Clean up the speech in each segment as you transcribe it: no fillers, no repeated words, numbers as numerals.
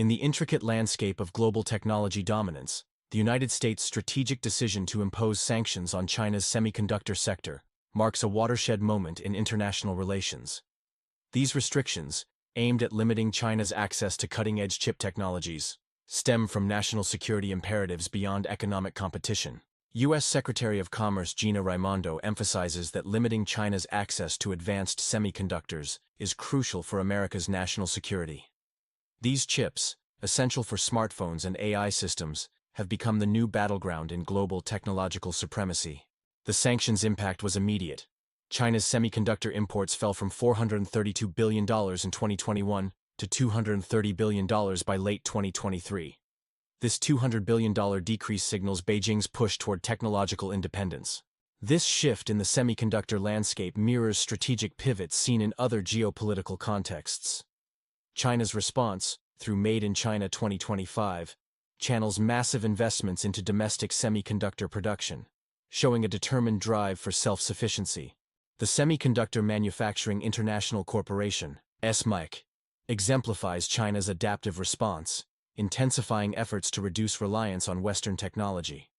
In the intricate landscape of global technology dominance, the United States' strategic decision to impose sanctions on China's semiconductor sector marks a watershed moment in international relations. These restrictions, aimed at limiting China's access to cutting-edge chip technologies, stem from national security imperatives beyond economic competition. U.S. Secretary of Commerce Gina Raimondo emphasizes that limiting China's access to advanced semiconductors is crucial for America's national security. These chips, essential for smartphones and AI systems, have become the new battleground in global technological supremacy. The sanctions' impact was immediate. China's semiconductor imports fell from $432 billion in 2021 to $230 billion by late 2023. This $200 billion decrease signals Beijing's push toward technological independence. This shift in the semiconductor landscape mirrors strategic pivots seen in other geopolitical contexts. China's response, through Made in China 2025, channels massive investments into domestic semiconductor production, showing a determined drive for self-sufficiency. The Semiconductor Manufacturing International Corporation, SMIC, exemplifies China's adaptive response, intensifying efforts to reduce reliance on Western technology.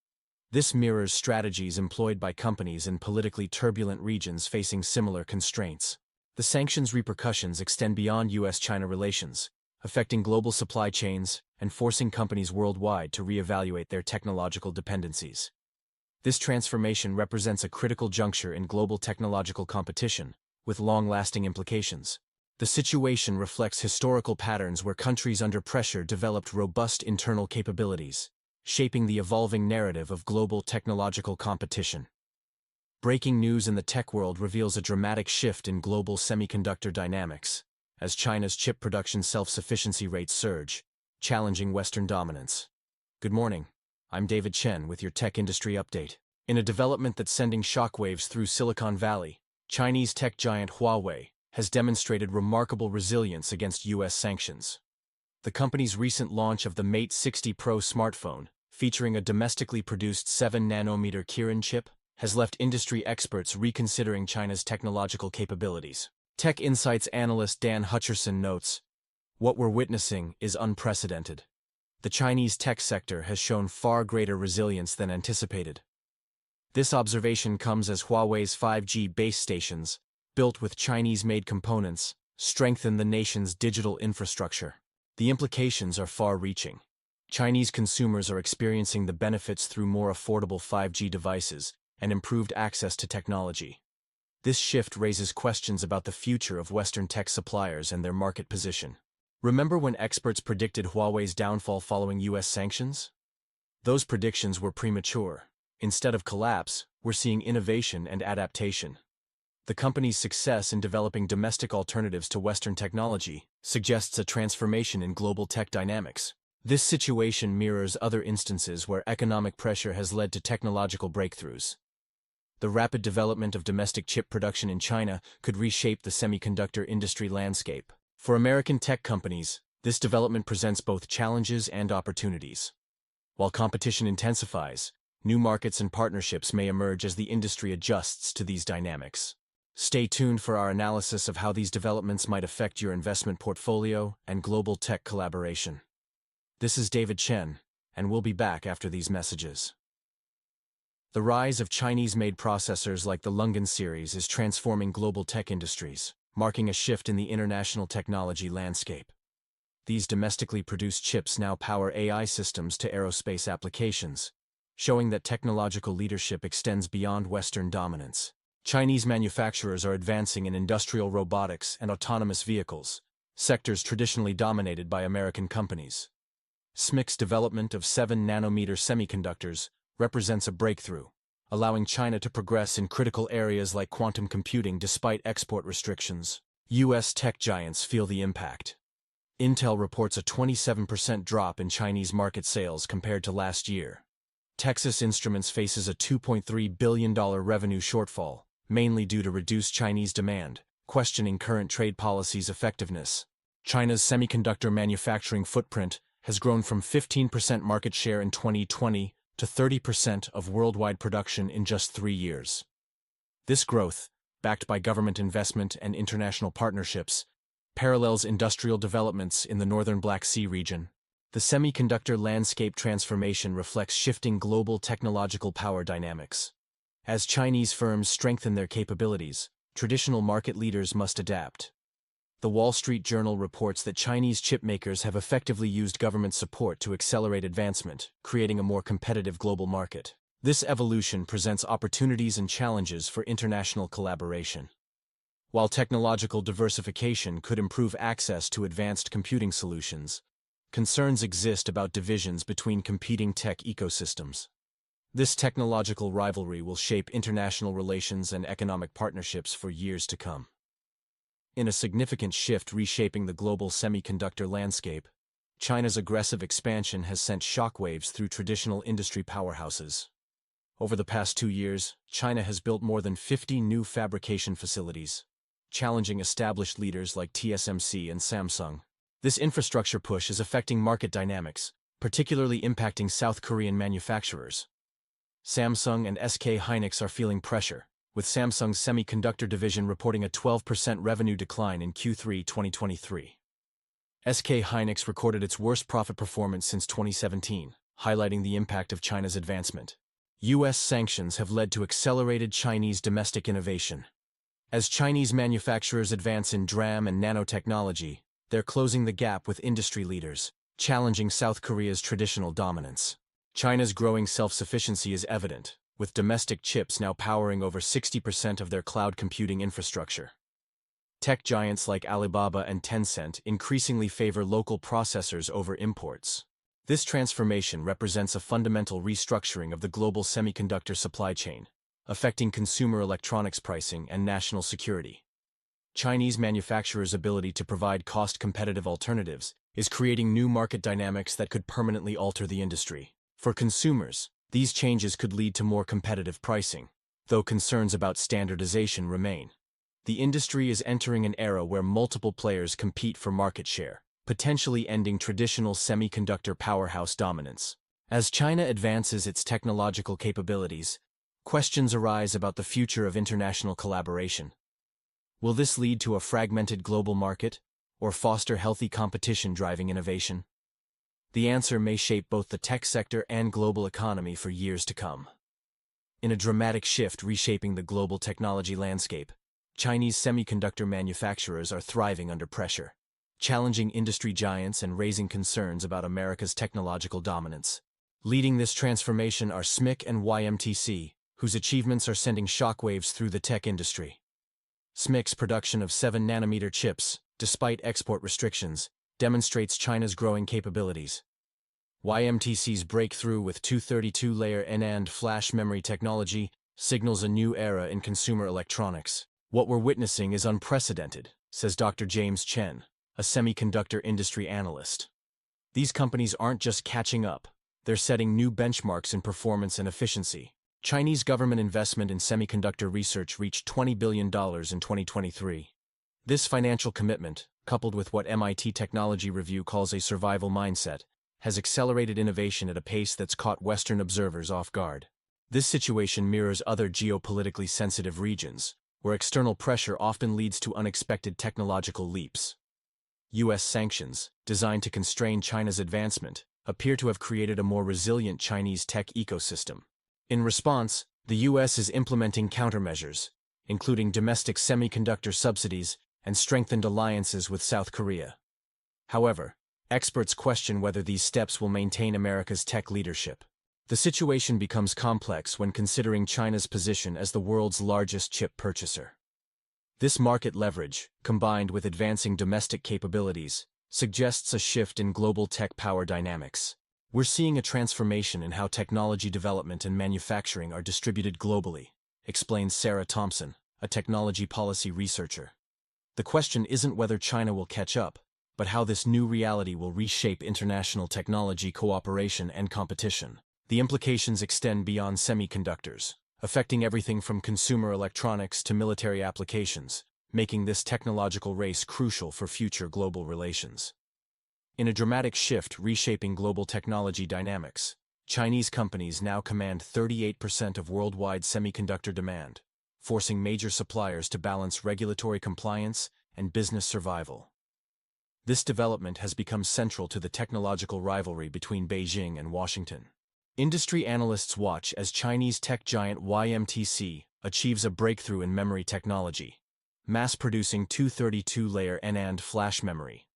This mirrors strategies employed by companies in politically turbulent regions facing similar constraints. The sanctions' repercussions extend beyond U.S.-China relations, affecting global supply chains and forcing companies worldwide to reevaluate their technological dependencies. This transformation represents a critical juncture in global technological competition, with long-lasting implications. The situation reflects historical patterns where countries under pressure developed robust internal capabilities, shaping the evolving narrative of global technological competition. Breaking news in the tech world reveals a dramatic shift in global semiconductor dynamics, as China's chip production self-sufficiency rates surge, challenging Western dominance. Good morning. I'm David Chen with your tech industry update. In a development that's sending shockwaves through Silicon Valley, Chinese tech giant Huawei has demonstrated remarkable resilience against U.S. sanctions. The company's recent launch of the Mate 60 Pro smartphone, featuring a domestically produced 7-nanometer Kirin chip, has left industry experts reconsidering China's technological capabilities. Tech Insights analyst Dan Hutcherson notes, "What we're witnessing is unprecedented. The Chinese tech sector has shown far greater resilience than anticipated." This observation comes as Huawei's 5G base stations, built with Chinese-made components, strengthen the nation's digital infrastructure. The implications are far-reaching. Chinese consumers are experiencing the benefits through more affordable 5G devices and improved access to technology. This shift raises questions about the future of Western tech suppliers and their market position. Remember when experts predicted Huawei's downfall following U.S. sanctions? Those predictions were premature. Instead of collapse, we're seeing innovation and adaptation. The company's success in developing domestic alternatives to Western technology suggests a transformation in global tech dynamics. This situation mirrors other instances where economic pressure has led to technological breakthroughs. The rapid development of domestic chip production in China could reshape the semiconductor industry landscape. For American tech companies, this development presents both challenges and opportunities. While competition intensifies, new markets and partnerships may emerge as the industry adjusts to these dynamics. Stay tuned for our analysis of how these developments might affect your investment portfolio and global tech collaboration. This is David Chen, and we'll be back after these messages. The rise of Chinese-made processors like the Lungan series is transforming global tech industries, marking a shift in the international technology landscape. These domestically produced chips now power AI systems to aerospace applications, showing that technological leadership extends beyond Western dominance. Chinese manufacturers are advancing in industrial robotics and autonomous vehicles, sectors traditionally dominated by American companies. SMIC's development of 7-nanometer semiconductors represents a breakthrough, allowing China to progress in critical areas like quantum computing despite export restrictions. U.S. tech giants feel the impact. Intel reports a 27% drop in Chinese market sales compared to last year. Texas Instruments faces a $2.3 billion revenue shortfall, mainly due to reduced Chinese demand, questioning current trade policies' effectiveness. China's semiconductor manufacturing footprint has grown from 15% market share in 2020 to 30% of worldwide production in just 3 years. This growth, backed by government investment and international partnerships, parallels industrial developments in the northern Black Sea region. The semiconductor landscape transformation reflects shifting global technological power dynamics. As Chinese firms strengthen their capabilities, traditional market leaders must adapt. The Wall Street Journal reports that Chinese chip makers have effectively used government support to accelerate advancement, creating a more competitive global market. This evolution presents opportunities and challenges for international collaboration. While technological diversification could improve access to advanced computing solutions, concerns exist about divisions between competing tech ecosystems. This technological rivalry will shape international relations and economic partnerships for years to come. In a significant shift reshaping the global semiconductor landscape, China's aggressive expansion has sent shockwaves through traditional industry powerhouses. Over the past 2 years, China has built more than 50 new fabrication facilities, challenging established leaders like TSMC and Samsung. This infrastructure push is affecting market dynamics, particularly impacting South Korean manufacturers. Samsung and SK Hynix are feeling pressure, with Samsung's semiconductor division reporting a 12% revenue decline in Q3 2023. SK Hynix recorded its worst profit performance since 2017, highlighting the impact of China's advancement. U.S. sanctions have led to accelerated Chinese domestic innovation. As Chinese manufacturers advance in DRAM and nanotechnology, they're closing the gap with industry leaders, challenging South Korea's traditional dominance. China's growing self-sufficiency is evident, with domestic chips now powering over 60% of their cloud computing infrastructure. Tech giants like Alibaba and Tencent increasingly favor local processors over imports. This transformation represents a fundamental restructuring of the global semiconductor supply chain, affecting consumer electronics pricing and national security. Chinese manufacturers' ability to provide cost-competitive alternatives is creating new market dynamics that could permanently alter the industry. For consumers, these changes could lead to more competitive pricing, though concerns about standardization remain. The industry is entering an era where multiple players compete for market share, potentially ending traditional semiconductor powerhouse dominance. As China advances its technological capabilities, questions arise about the future of international collaboration. Will this lead to a fragmented global market, or foster healthy competition driving innovation? The answer may shape both the tech sector and global economy for years to come. In a dramatic shift reshaping the global technology landscape, Chinese semiconductor manufacturers are thriving under pressure, challenging industry giants and raising concerns about America's technological dominance. Leading this transformation are SMIC and YMTC, whose achievements are sending shockwaves through the tech industry. SMIC's production of 7-nanometer chips, despite export restrictions, demonstrates China's growing capabilities. YMTC's breakthrough with 232-layer NAND flash memory technology signals a new era in consumer electronics. What we're witnessing is unprecedented, says Dr. James Chen, a semiconductor industry analyst. These companies aren't just catching up, they're setting new benchmarks in performance and efficiency. Chinese government investment in semiconductor research reached $20 billion in 2023. This financial commitment, coupled with what MIT Technology Review calls a survival mindset, has accelerated innovation at a pace that's caught Western observers off guard. This situation mirrors other geopolitically sensitive regions, where external pressure often leads to unexpected technological leaps. U.S. sanctions, designed to constrain China's advancement, appear to have created a more resilient Chinese tech ecosystem. In response, the U.S. is implementing countermeasures, including domestic semiconductor subsidies and strengthened alliances with South Korea. However, experts question whether these steps will maintain America's tech leadership. The situation becomes complex when considering China's position as the world's largest chip purchaser. This market leverage, combined with advancing domestic capabilities, suggests a shift in global tech power dynamics. We're seeing a transformation in how technology development and manufacturing are distributed globally, explains Sarah Thompson, a technology policy researcher. The question isn't whether China will catch up, but how this new reality will reshape international technology cooperation and competition. The implications extend beyond semiconductors, affecting everything from consumer electronics to military applications, making this technological race crucial for future global relations. In a dramatic shift reshaping global technology dynamics, Chinese companies now command 38% of worldwide semiconductor demand, forcing major suppliers to balance regulatory compliance and business survival. This development has become central to the technological rivalry between Beijing and Washington. Industry analysts watch as Chinese tech giant YMTC achieves a breakthrough in memory technology, mass-producing 232-layer NAND flash memory.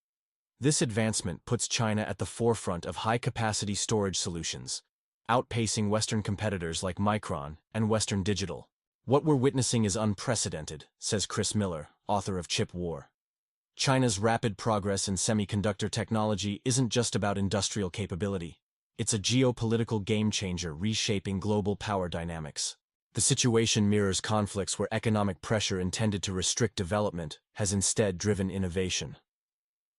This advancement puts China at the forefront of high-capacity storage solutions, outpacing Western competitors like Micron and Western Digital. What we're witnessing is unprecedented, says Chris Miller, author of Chip War. China's rapid progress in semiconductor technology isn't just about industrial capability. It's a geopolitical game-changer reshaping global power dynamics. The situation mirrors conflicts where economic pressure intended to restrict development has instead driven innovation.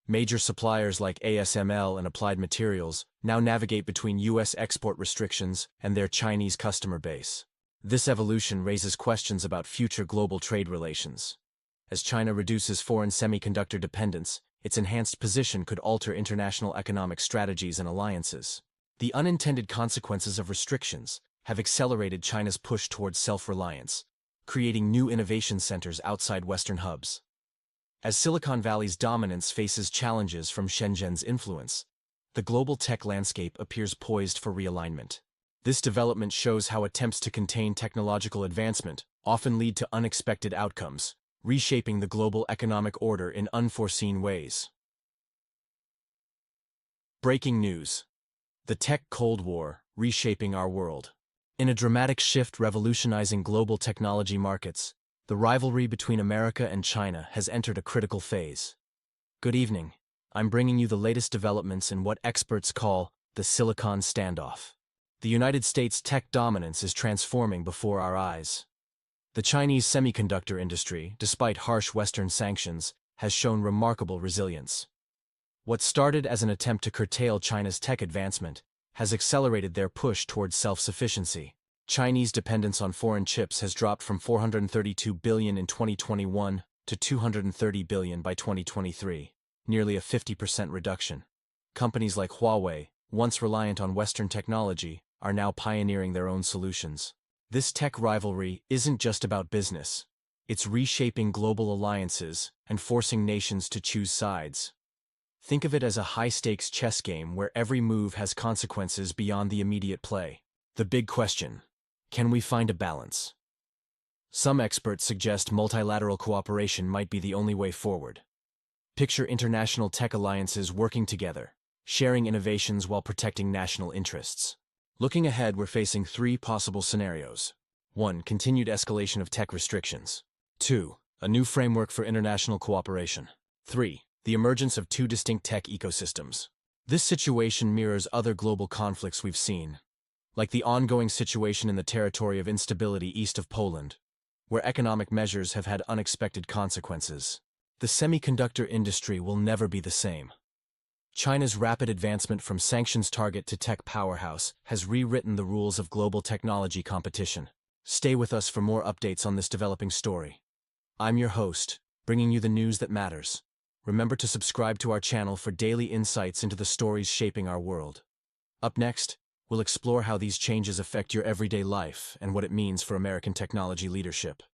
Major suppliers like ASML and Applied Materials now navigate between U.S. export restrictions and their Chinese customer base. This evolution raises questions about future global trade relations. As China reduces foreign semiconductor dependence, its enhanced position could alter international economic strategies and alliances. The unintended consequences of restrictions have accelerated China's push towards self-reliance, creating new innovation centers outside Western hubs. As Silicon Valley's dominance faces challenges from Shenzhen's influence, the global tech landscape appears poised for realignment. This development shows how attempts to contain technological advancement often lead to unexpected outcomes, reshaping the global economic order in unforeseen ways. Breaking news. The Tech Cold War, reshaping our world. In a dramatic shift revolutionizing global technology markets, the rivalry between America and China has entered a critical phase. Good evening. I'm bringing you the latest developments in what experts call the Silicon Standoff. The United States' tech dominance is transforming before our eyes. The Chinese semiconductor industry, despite harsh Western sanctions, has shown remarkable resilience. What started as an attempt to curtail China's tech advancement has accelerated their push towards self-sufficiency. Chinese dependence on foreign chips has dropped from $432 billion in 2021 to $230 billion by 2023, nearly a 50% reduction. Companies like Huawei, once reliant on Western technology, are now pioneering their own solutions. This tech rivalry isn't just about business. It's reshaping global alliances and forcing nations to choose sides. Think of it as a high-stakes chess game where every move has consequences beyond the immediate play. The big question: can we find a balance? Some experts suggest multilateral cooperation might be the only way forward. Picture international tech alliances working together, sharing innovations while protecting national interests. Looking ahead, we're facing three possible scenarios. 1. Continued escalation of tech restrictions. 2. A new framework for international cooperation. 3. The emergence of two distinct tech ecosystems. This situation mirrors other global conflicts we've seen, like the ongoing situation in the territory of instability east of Poland, where economic measures have had unexpected consequences. The semiconductor industry will never be the same. China's rapid advancement from sanctions target to tech powerhouse has rewritten the rules of global technology competition. Stay with us for more updates on this developing story. I'm your host, bringing you the news that matters. Remember to subscribe to our channel for daily insights into the stories shaping our world. Up next, we'll explore how these changes affect your everyday life and what it means for American technology leadership.